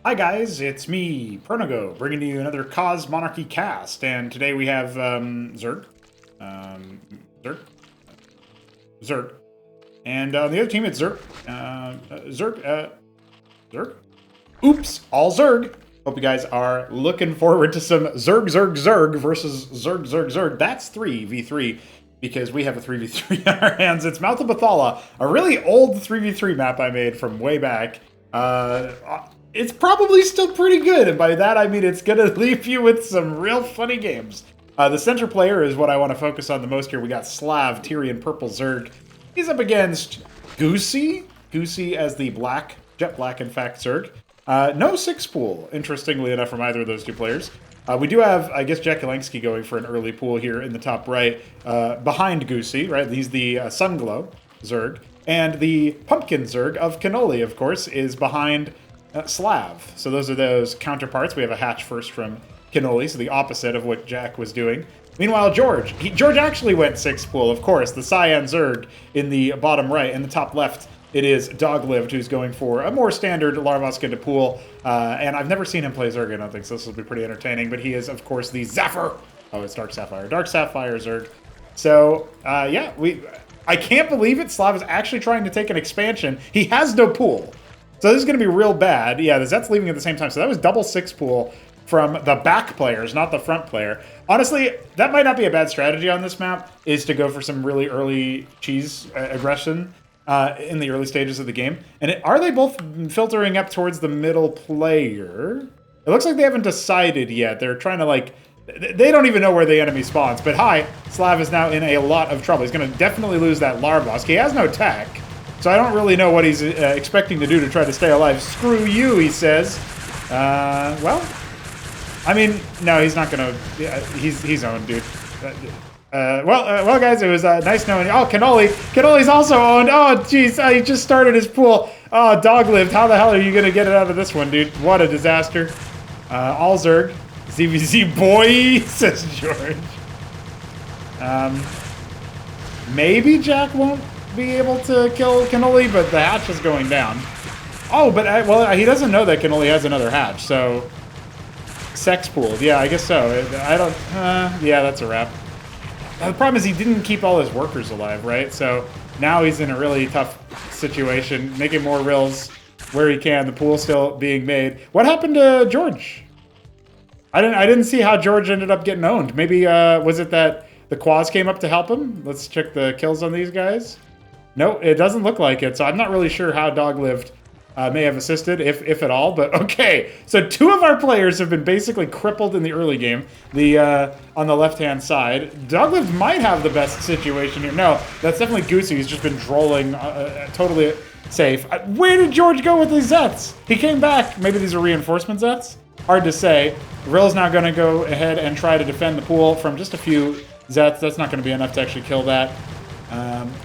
Hi guys, it's me, Pernago, bringing you another Cause Monarchy cast, and today we have Zerg, um, Zerg, Zerg, and on the other team it's Zerg, Zerg. Oops, all Zerg. Hope you guys are looking forward to some Zerg versus Zerg. That's 3v3 because we have a 3v3 in our hands. It's Mouth of Bathala, a really old 3v3 map I made from way back. It's probably still pretty good, and by that I mean it's gonna leave you with some real funny games. The center player is what I want to focus on the most here. We got Slav, Tyrian, Purple Zerg. He's up against Goosy as the jet black in fact, Zerg. No 6 pool, interestingly enough, from either of those two players. We do have, I guess, jakulangski going for an early pool here in the top right, behind Goosy, right? He's the Sunglow Zerg. And the Pumpkin Zerg of Kenoli, of course, is behind Slav. So those are those counterparts. We have a hatch first from Kenoli, so the opposite of what Jack was doing. Meanwhile, George actually went 6 pool, of course. The Cyan Zerg in the bottom right. In the top left, it is Doglived, who's going for a more standard Larvosk into pool. And I've never seen him play Zerg, I don't think, so this will be pretty entertaining. But he is, of course, the Zephyr. Oh, it's Dark Sapphire. Dark Sapphire Zerg. So, yeah, I can't believe it. Slav is actually trying to take an expansion. He has no pool. So this is going to be real bad. Yeah, the Zet's leaving at the same time. So that was double 6 pool from the back players, not the front player. Honestly, that might not be a bad strategy on this map, is to go for some really early cheese aggression in the early stages of the game. And are they both filtering up towards the middle player? It looks like they haven't decided yet. They're trying to, like, they don't even know where the enemy spawns. But hi, Slav is now in a lot of trouble. He's going to definitely lose that Larvosk. He has no tech. So I don't really know what he's expecting to do to try to stay alive. Screw you, he says. Well, I mean, no, he's not gonna. He's owned, dude. Well, guys, it was nice knowing you. Oh, Kenoli's also owned. Oh, jeez, he just started his pool. Oh, Doglived. How the hell are you gonna get it out of this one, dude? What a disaster. All Zerg, ZVZ boy, says George. Maybe Jack won't be able to kill Kenoli, but the hatch is going down. Oh, but well, he doesn't know that Kenoli has another hatch, so sex pooled. Yeah, I guess so. I don't. Yeah, that's a wrap. The problem is he didn't keep all his workers alive, right? So now he's in a really tough situation, making more rills where he can. The pool's still being made. What happened to George? I didn't see how George ended up getting owned. Maybe was it that the Quaz came up to help him? Let's check the kills on these guys. No, it doesn't look like it, so I'm not really sure how Doglived may have assisted, if at all, but okay. So 2 of our players have been basically crippled in the early game, on the left-hand side. Doglived might have the best situation here. No, that's definitely Goosey, who's just been drolling totally safe. Where did George go with these Zets? He came back. Maybe these are reinforcement Zets? Hard to say. Rill's now going to go ahead and try to defend the pool from just a few Zets. That's not going to be enough to actually kill that.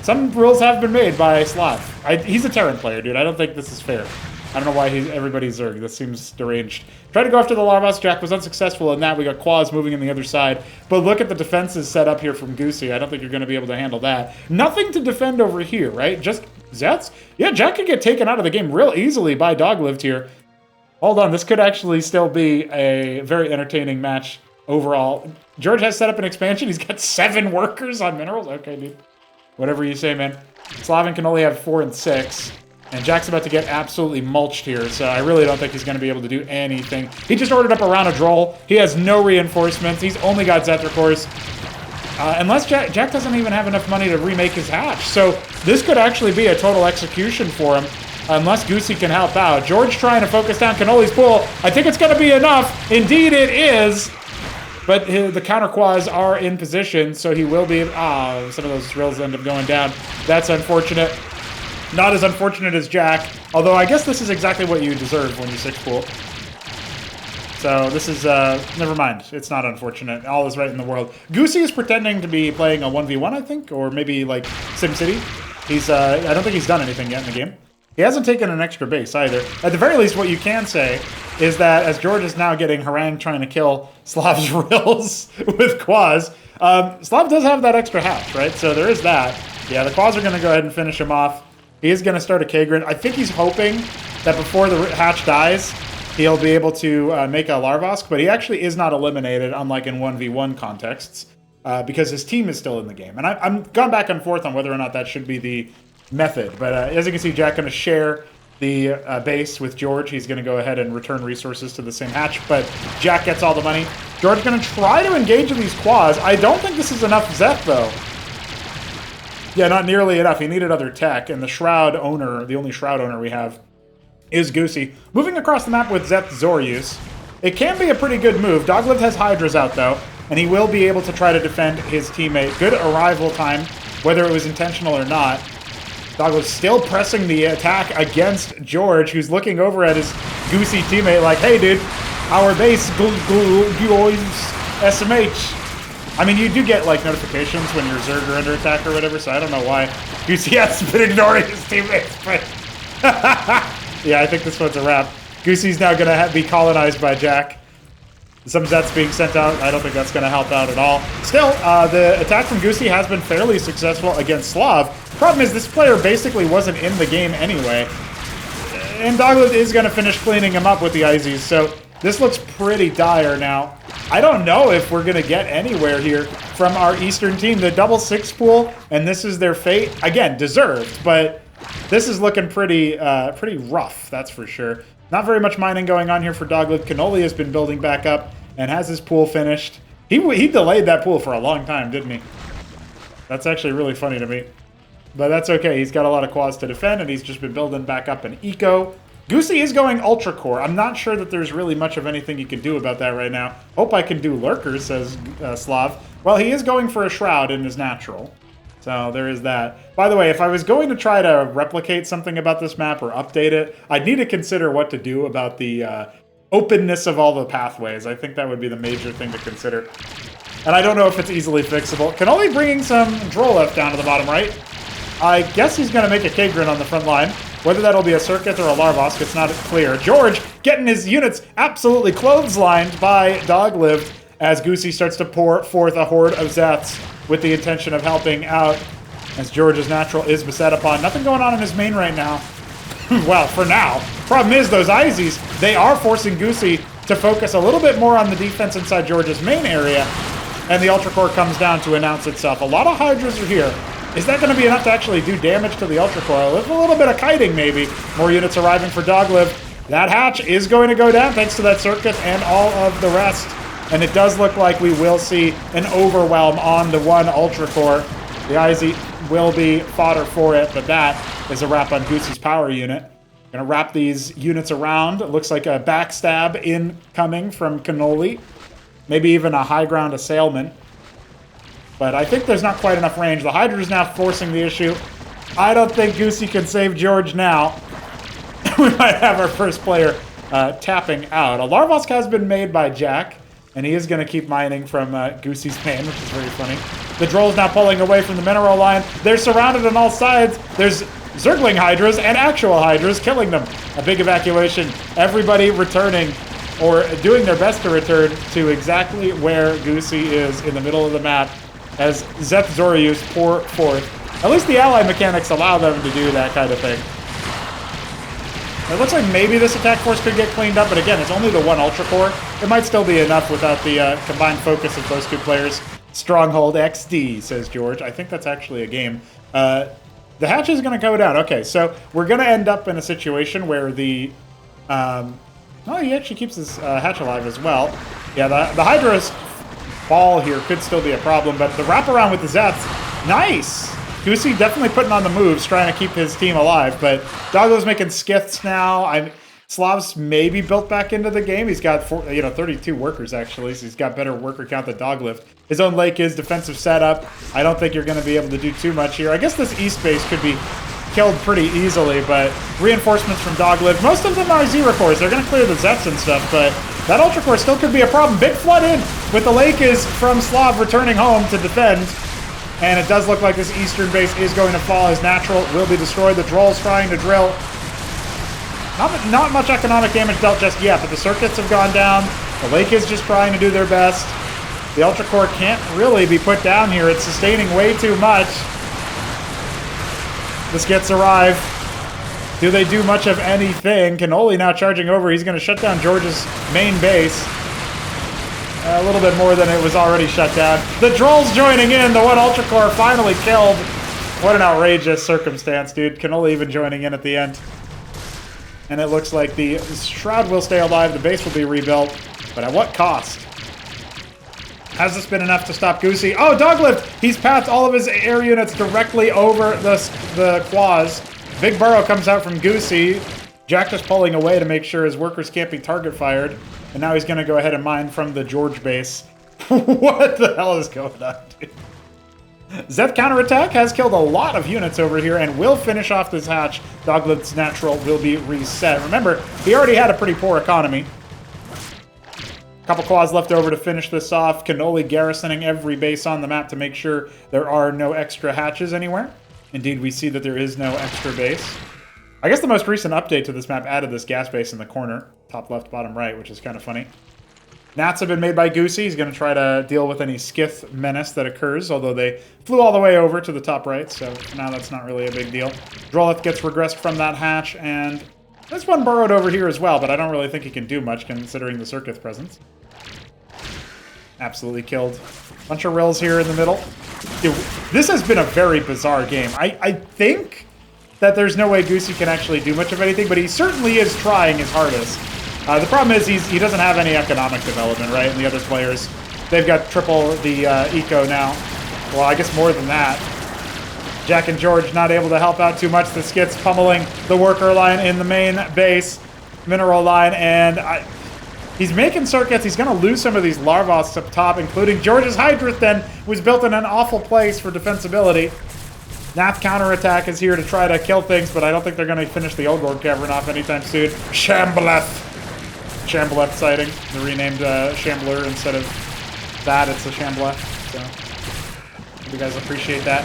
Some rules have been made by Slav. He's a Terran player, dude. I don't think this is fair. I don't know why everybody's Zerg. This seems deranged. Tried to go after the Larvos. Jack was unsuccessful in that. We got Quaz moving in the other side. But look at the defenses set up here from Goosey. I don't think you're going to be able to handle that. Nothing to defend over here, right? Just Zets? Yeah, Jack could get taken out of the game real easily by Doglived here. Hold on. This could actually still be a very entertaining match overall. George has set up an expansion. He's got 7 workers on minerals. Okay, dude. Whatever you say, man. Slav and Kenoli have 4 and 6. And Jack's about to get absolutely mulched here, so I really don't think he's going to be able to do anything. He just ordered up a round of Droll. He has no reinforcements. He's only got Zetra cores. Unless Jack doesn't even have enough money to remake his hatch. So this could actually be a total execution for him, unless Goosey can help out. George trying to focus down Kenoli's pool. I think it's going to be enough. Indeed it is. But the counter quads are in position, so he will be... some of those drills end up going down. That's unfortunate. Not as unfortunate as Jack, although I guess this is exactly what you deserve when you 6 pool. So this is... never mind. It's not unfortunate. All is right in the world. Goosey is pretending to be playing a 1v1, I think, or maybe, like, SimCity. He's... I don't think he's done anything yet in the game. He hasn't taken an extra base either. At the very least, what you can say is that as George is now getting harangued trying to kill Slav's rills with Quaz, Slav does have that extra hatch, right? So there is that. Yeah, the Quaz are going to go ahead and finish him off. He is going to start a Kagrin. I think he's hoping that before the hatch dies, he'll be able to make a Larvosk, but he actually is not eliminated, unlike in 1v1 contexts, because his team is still in the game. And I'm gone back and forth on whether or not that should be the method. But as you can see, Jack going to share the base with George. He's going to go ahead and return resources to the same hatch, but Jack gets all the money. George going to try to engage in these quads. I don't think this is enough Zeth, though. Yeah, not nearly enough. He needed other tech, and the Shroud owner, the only Shroud owner we have, is Goosy. Moving across the map with Zeth Zorius. It can be a pretty good move. Doglived has Hydras out, though, and he will be able to try to defend his teammate. Good arrival time, whether it was intentional or not. Doglived still pressing the attack against George, who's looking over at his Goosy teammate like, hey, dude, our base, SMH. I mean, you do get, like, notifications when your Zerg are under attack or whatever, so I don't know why Goosy has been ignoring his teammates, but... yeah, I think this one's a wrap. Goosy's now going to be colonized by Jack. Some Zets being sent out. I don't think that's going to help out at all. Still, the attack from Goosy has been fairly successful against Slav. Problem is, this player basically wasn't in the game anyway. And Doglived is going to finish cleaning him up with the Izzies, so this looks pretty dire now. I don't know if we're going to get anywhere here from our Eastern team. The double 6 pool, and this is their fate. Again, deserved, but this is looking pretty rough, that's for sure. Not very much mining going on here for Doglived. Kenoli has been building back up and has his pool finished. He delayed that pool for a long time, didn't he? That's actually really funny to me. But that's okay. He's got a lot of quads to defend, and he's just been building back up an eco. Goosy is going Ultra Core. I'm not sure that there's really much of anything you can do about that right now. Hope I can do Lurkers, says Slav. Well, he is going for a Shroud in his natural. So there is that. By the way, if I was going to try to replicate something about this map or update it, I'd need to consider what to do about the openness of all the pathways. I think that would be the major thing to consider. And I don't know if it's easily fixable. Kenoli bringing some Doglived down to the bottom right. I guess he's going to make a Kagrin on the front line. Whether that'll be a Circuit or a Larvosk, it's not clear. George getting his units absolutely clotheslined by Doglived as Goosy starts to pour forth a horde of Zeths with the intention of helping out as George's natural is beset upon. Nothing going on in his main right now. Well, for now. Problem is, those Izzies, they are forcing Goosy to focus a little bit more on the defense inside George's main area, and the Ultra Core comes down to announce itself. A lot of Hydras are here. Is that going to be enough to actually do damage to the Ultra Core? With a little bit of kiting, maybe. More units arriving for Doglived. That hatch is going to go down thanks to that Circuit and all of the rest. And it does look like we will see an overwhelm on the one Ultra Core. The Izzy will be fodder for it, but that is a wrap on Goosy's power unit. Gonna wrap these units around. It looks like a backstab incoming from Kenoli. Maybe even a high ground assailment. But I think there's not quite enough range. The Hydra is now forcing the issue. I don't think Goosy can save George now. We might have our first player tapping out. A Larvosk has been made by Jack, and he is going to keep mining from Goosy's main, which is very funny. The Droll's now pulling away from the mineral line. They're surrounded on all sides. There's Zergling Hydras and actual Hydras killing them. A big evacuation. Everybody returning, or doing their best to return to exactly where Goosy is in the middle of the map as Zeth Zorius pour forth. At least the ally mechanics allow them to do that kind of thing. It looks like maybe this attack force could get cleaned up, but again, it's only the one Ultra Core. It might still be enough without the combined focus of those two players. Stronghold XD, says George. I think that's actually a game. The hatch is going to go down. Okay, so we're going to end up in a situation where the... oh, he actually keeps his hatch alive as well. Yeah, the Hydra's ball here could still be a problem, but the wraparound with the Zeths, nice! Goosy definitely putting on the moves, trying to keep his team alive, but Doggo's making skiths now. Slav's maybe built back into the game. He's got 32 workers, actually, so he's got better worker count than Doglived. His own lake is defensive setup. I don't think you're going to be able to do too much here. I guess this east base could be killed pretty easily, but reinforcements from Doglived. Most of them are Zero Cores. They're going to clear the Zets and stuff, but that Ultra Core still could be a problem. Big flood in with the lake is from Slav returning home to defend. And it does look like this eastern base is going to fall. His natural will be destroyed. The Droll's trying to drill. Not much economic damage dealt just yet, but the circuits have gone down. The lake is just trying to do their best. The Ultra Core can't really be put down here. It's sustaining way too much. The skits arrive. Do they do much of anything? Kenoli now charging over. He's going to shut down George's main base. A little bit more than it was already shut down. The Drolls joining in. The one Ultra Core finally killed. What an outrageous circumstance, dude. Kenoli even joining in at the end. And it looks like the Shroud will stay alive. The base will be rebuilt. But at what cost? Has this been enough to stop Goosy? Oh, Doglived! He's pathed all of his air units directly over the Quaz. Big Burrow comes out from Goosy. Jack just pulling away to make sure his workers can't be target fired. And now he's going to go ahead and mine from the George base. What the hell is going on, dude? Zeth counterattack has killed a lot of units over here and will finish off this hatch. Doglived's natural will be reset. Remember, he already had a pretty poor economy. Couple claws left over to finish this off. Kenoli garrisoning every base on the map to make sure there are no extra hatches anywhere. Indeed, we see that there is no extra base. I guess the most recent update to this map added this gas base in the corner. Top left, bottom right, which is kind of funny. Nats have been made by Goosy. He's going to try to deal with any Skith menace that occurs, although they flew all the way over to the top right, so now that's not really a big deal. Drolith gets regressed from that hatch, and this one burrowed over here as well, but I don't really think he can do much considering the Circuith presence. Absolutely killed. Bunch of Rills here in the middle. Dude, this has been a very bizarre game. I think that there's no way Goosy can actually do much of anything, but he certainly is trying his hardest. The problem is he doesn't have any economic development, right? And the other players, they've got triple the eco now. Well, I guess more than that. Jack and George not able to help out too much. The Skits pummeling the worker line in the main base, mineral line, and he's making circuits. He's going to lose some of these Larvos up top, including George's Hydrith then, was built in an awful place for defensibility. Nath counterattack is here to try to kill things, but I don't think they're going to finish the Ogor Cavern off anytime soon. Shambleth sighting. The renamed Shambler instead of that, it's a Shambleth. So, hope you guys appreciate that.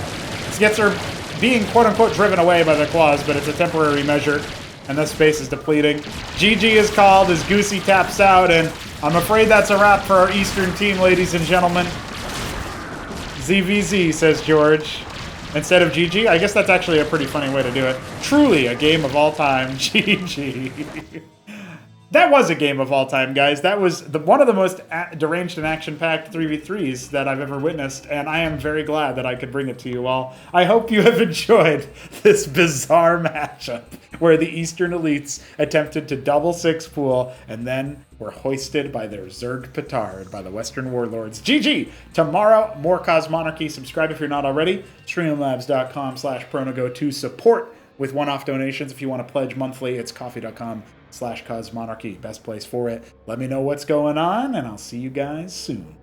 Skits are being quote-unquote driven away by the claws, but it's a temporary measure, and this space is depleting. GG is called as Goosy taps out, and I'm afraid that's a wrap for our Eastern team, ladies and gentlemen. ZVZ, says George. Instead of GG, I guess that's actually a pretty funny way to do it. Truly a game of all time. GG. That was a game of all time, guys. That was one of the most deranged and action-packed 3v3s that I've ever witnessed, and I am very glad that I could bring it to you all. I hope you have enjoyed this bizarre matchup where the Eastern elites attempted to double six pool and then were hoisted by their Zerg petard by the Western warlords. GG! Tomorrow, more Cosmonarchy. Subscribe if you're not already. Streamlabs.com/pronogo to support with one-off donations. If you want to pledge monthly, it's coffee.com/Cosmonarchy. Best place for it. Let me know what's going on, and I'll see you guys soon.